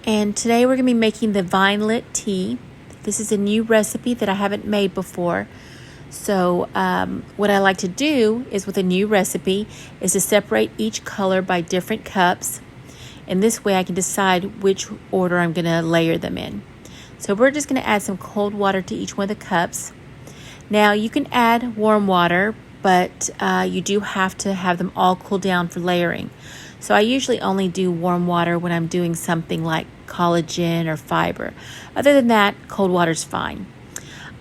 And today we're going to be making the vine lit tea. This is a new recipe that I haven't made before. So what I like to do is with a new recipe is to separate each color by different cups. And this way I can decide which order I'm going to layer them in. So we're just going to add some cold water to each one of the cups. Now you can add warm water, but you do have to have them all cool down for layering. So I usually only do warm water when I'm doing something like collagen or fiber. Other than that, cold water is fine.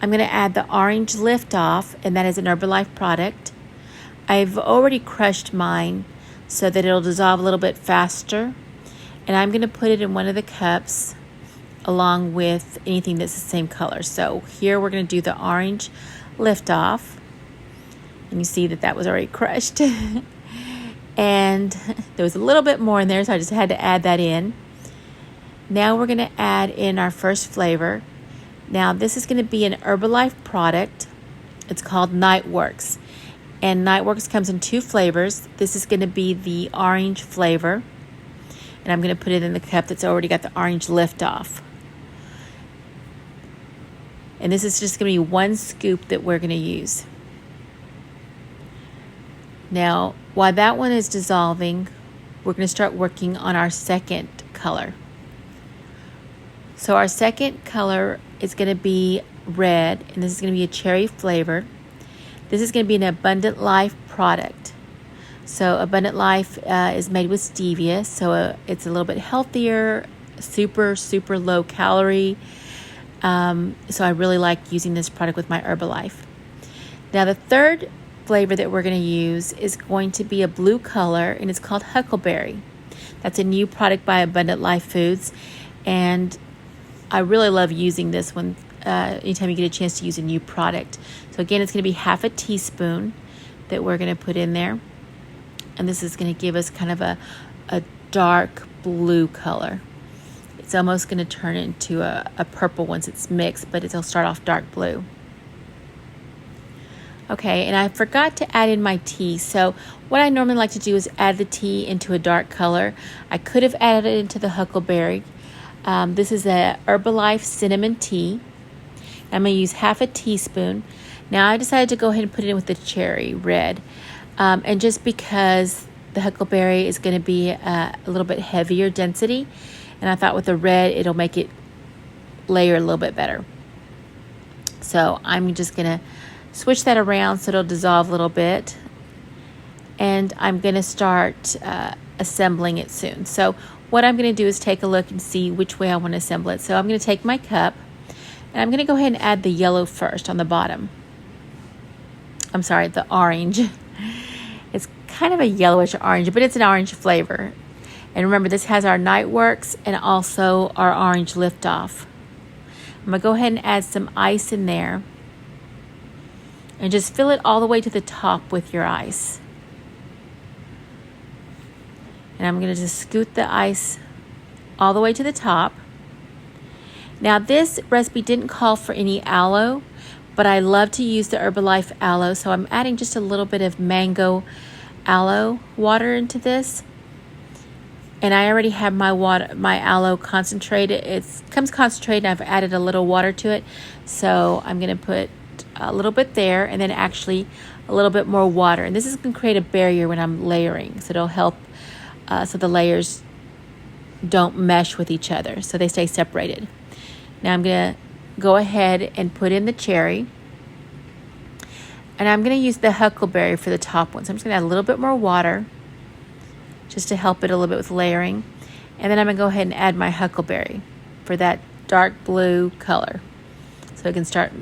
I'm going to add the orange Liftoff, and that is an Herbalife product. I've already crushed mine so that it'll dissolve a little bit faster. And I'm going to put it in one of the cups along with anything that's the same color. So here we're going to do the orange Liftoff. And you see that was already crushed. And there was a little bit more in there, so I just had to add that in. Now we're going to add in our first flavor. Now this is going to be an Herbalife product. It's called Niteworks. And Niteworks comes in two flavors. This is going to be the orange flavor. And I'm going to put it in the cup that's already got the orange Liftoff. And this is just going to be one scoop that we're going to use. Now, while that one is dissolving, we're going to start working on our second color. So our second color is going to be red, and this is going to be a cherry flavor. This is going to be an Abundant Life product. So Abundant Life is made with stevia, so it's a little bit healthier, super low calorie. So I really like using this product with my Herbalife. Now the third flavor that we're going to use is going to be a blue color, and it's called Huckleberry. That's a new product by Abundant Life Foods, and I really love using this one anytime you get a chance to use a new product. So again, it's going to be half a teaspoon that we're going to put in there, and this is going to give us kind of a dark blue color. It's almost going to turn into a purple once it's mixed, but it'll start off dark blue. Okay, and I forgot to add in my tea. So what I normally like to do is add the tea into a dark color. I could have added it into the Huckleberry. This is a Herbalife cinnamon tea. I'm going to use half a teaspoon. Now I decided to go ahead and put it in with the cherry red. And just because the Huckleberry is going to be a little bit heavier density, and I thought with the red it'll make it layer a little bit better. So I'm just going to switch that around so it'll dissolve a little bit, and I'm going to start assembling it soon. So what I'm going to do is take a look and see which way I want to assemble it. So I'm going to take my cup, and I'm going to go ahead and add the yellow first on the bottom. I'm sorry, the orange. It's kind of a yellowish orange, but it's an orange flavor. And remember, this has our Niteworks and also our orange Liftoff. I'm going to go ahead and add some ice in there. And just fill it all the way to the top with your ice. And I'm going to just scoot the ice all the way to the top. Now this recipe didn't call for any aloe, but I love to use the Herbalife aloe. So I'm adding just a little bit of mango aloe water into this. And I already have my aloe concentrated. It comes concentrated, and I've added a little water to it. So I'm going to put a little bit there, and then actually a little bit more water. And this is going to create a barrier when I'm layering. So it'll help so the layers don't mesh with each other, so they stay separated. Now I'm going to go ahead and put in the cherry. And I'm going to use the Huckleberry for the top one. So I'm just going to add a little bit more water just to help it a little bit with layering. And then I'm going to go ahead and add my Huckleberry for that dark blue color, so it can start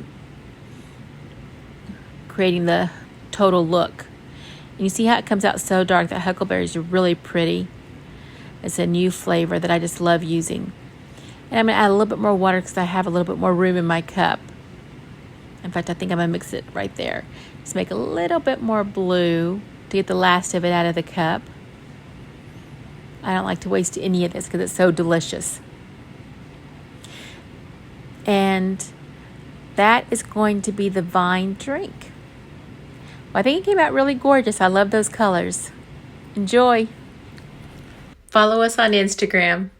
creating the total look. And you see how it comes out so dark. That Huckleberry is really pretty. It's a new flavor that I just love using. And I'm going to add a little bit more water because I have a little bit more room in my cup. In fact, I think I'm going to mix it right there. Just make a little bit more blue to get the last of it out of the cup. I don't like to waste any of this because it's so delicious. And that is going to be the vine drink. Well, I think it came out really gorgeous. I love those colors. Enjoy. Follow us on Instagram.